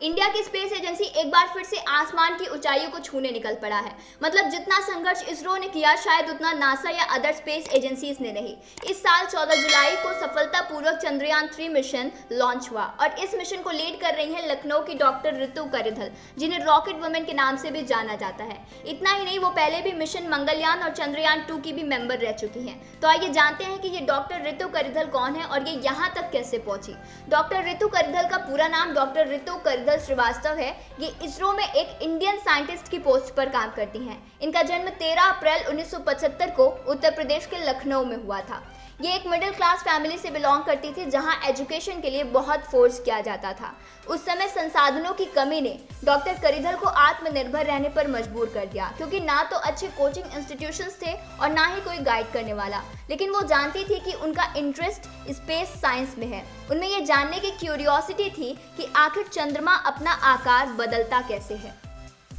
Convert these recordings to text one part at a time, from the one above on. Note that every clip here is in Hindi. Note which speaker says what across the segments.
Speaker 1: इंडिया की स्पेस एजेंसी एक बार फिर से आसमान की ऊंचाइयों को छूने निकल पड़ा है। मतलब जितना संघर्ष इसरो ने किया शायद उतना नासा या अदर स्पेस एजेंसीज ने नहीं। इस साल 14 जुलाई को सफलतापूर्वक चंद्रयान 3 मिशन लॉन्च हुआ और इस मिशन को लीड कर रही हैं लखनऊ की डॉक्टर ऋतु करिधल, जिन्हें रॉकेट वुमेन के नाम से भी जाना जाता है। इतना ही नहीं, वो पहले भी मिशन मंगलयान और चंद्रयान 2 की भी मेंबर रह चुकी हैं। तो आइए जानते हैं कि ये डॉक्टर ऋतु करिधल कौन है और ये यहाँ तक कैसे पहुंची। डॉक्टर ऋतु करिधल का पूरा नाम डॉक्टर ऋतु करिधल श्रीवास्तव है। ये इसरो में एक इंडियन साइंटिस्ट की पोस्ट पर काम करती हैं। इनका जन्म 13 अप्रैल 1975 को उत्तर प्रदेश के लखनऊ में हुआ था। ये एक मिडिल क्लास फैमिली से बिलोंग करती थी, जहां एजुकेशन के लिए बहुत फोर्स किया जाता था। उस समय संसाधनों की कमी ने डॉक्टर करिधल को आत्मनिर्भर रहने पर मजबूर कर दिया, क्योंकि ना तो अच्छे कोचिंग इंस्टीट्यूशंस थे और ना ही कोई गाइड करने वाला। लेकिन वो जानती थी कि उनका इंटरेस्ट स्पेस साइंस में है। उनमें ये जानने की क्यूरियोसिटी थी कि आखिर चंद्रमा अपना आकार बदलता कैसे है।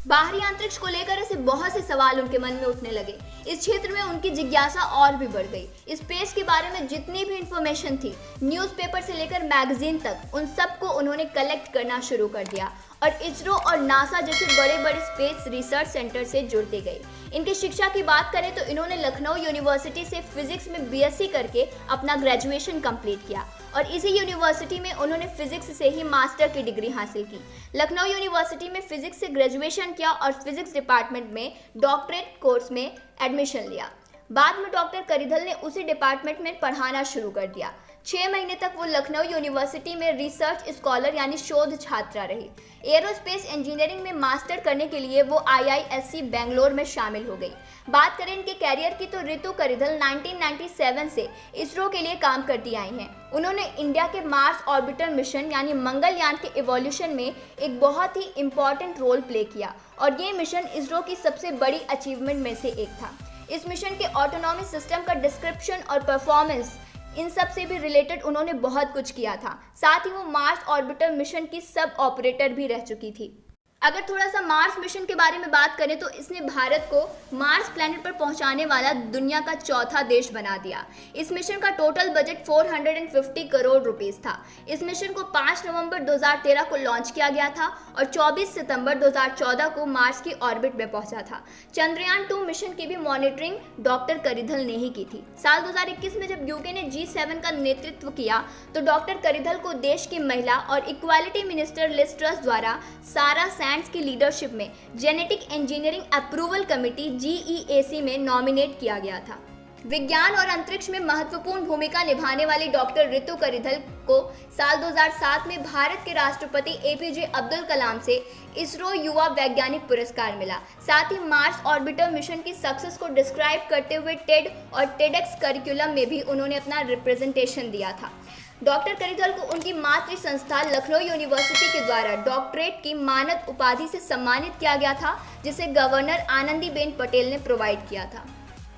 Speaker 1: बाहरी अंतरिक्ष को लेकर ऐसे बहुत से सवाल उनके मन में उठने लगे। इस क्षेत्र में उनकी जिज्ञासा और भी बढ़ गई। स्पेस के बारे में जितनी भी इंफॉर्मेशन थी, न्यूज़पेपर से लेकर मैगजीन तक, उन सबको उन्होंने कलेक्ट करना शुरू कर दिया और इसरो और नासा जैसे बड़े बड़े स्पेस रिसर्च सेंटर से जुड़ते गए। इनकी शिक्षा की बात करें तो इन्होंने लखनऊ यूनिवर्सिटी से फिजिक्स में बीएससी करके अपना ग्रेजुएशन कंप्लीट किया और इसी यूनिवर्सिटी में उन्होंने फिजिक्स से ही मास्टर की डिग्री हासिल की। लखनऊ यूनिवर्सिटी में फिजिक्स से ग्रेजुएशन किया और फिजिक्स डिपार्टमेंट में डॉक्टरेट कोर्स में एडमिशन लिया। बाद में डॉक्टर करिधल ने उसी डिपार्टमेंट में पढ़ाना शुरू कर दिया। 6 महीने तक वो लखनऊ यूनिवर्सिटी में रिसर्च स्कॉलर यानी शोध छात्रा रही। एरोस्पेस इंजीनियरिंग में मास्टर करने के लिए वो IISc बेंगलोर में शामिल हो गई। बात करें इनके कैरियर की तो ऋतु करिधल 1997 से इसरो के लिए काम करती आई हैं। उन्होंने इंडिया के मार्स ऑर्बिटर मिशन यानी मंगलयान के इवोल्यूशन में एक बहुत ही इम्पॉर्टेंट रोल प्ले किया और ये मिशन इसरो की सबसे बड़ी अचीवमेंट में से एक था। इस मिशन के ऑटोनॉमी सिस्टम का डिस्क्रिप्शन और परफॉर्मेंस, इन सब से भी रिलेटेड उन्होंने बहुत कुछ किया था। साथ ही वो मार्स ऑर्बिटर मिशन की सब ऑपरेटर भी रह चुकी थी। अगर थोड़ा सा मार्स मिशन के बारे में बात करें तो इसने भारत को मार्स प्लैनेट पर पहुंचाने वाला दुनिया का चौथा देश बना दिया। इस मिशन का टोटल बजट 450 करोड़ रुपीस था। इस मिशन को 5 नवंबर 2013 को लॉन्च किया गया था और 24 सितंबर 2014 को मार्स की ऑर्बिट में पहुंचा था। चंद्रयान 2 मिशन की भी मॉनिटरिंग डॉक्टर करिधल ने ही की थी। साल 2021 में जब यूके ने G7 का नेतृत्व किया तो डॉक्टर करिधल को देश की महिला और इक्वालिटी मिनिस्टर लिज ट्रस द्वारा सारा की लीडरशिप में genetic engineering approval committee GEAC में नॉमिनेट किया गया था। विज्ञान और अंतरिक्ष में महत्वपूर्ण भूमिका निभाने वाली डॉक्टर ऋतु करिधल को साल 2007 में भारत के राष्ट्रपति APJ अब्दुल कलाम से इसरो युवा वैज्ञानिक पुरस्कार मिला। साथ ही मार्स ऑर्बिटर मिशन की सक्सेस को डिस्क्राइब करते हुए टेड और टेडेक्स करिकुलम में भी उन्होंने अपना रिप्रेजेंटेशन दिया था। डॉक्टर करिधल को उनकी मातृ संस्था लखनऊ यूनिवर्सिटी के द्वारा डॉक्टरेट की मानद उपाधि से सम्मानित किया गया था, जिसे गवर्नर आनंदीबेन पटेल ने प्रोवाइड किया था।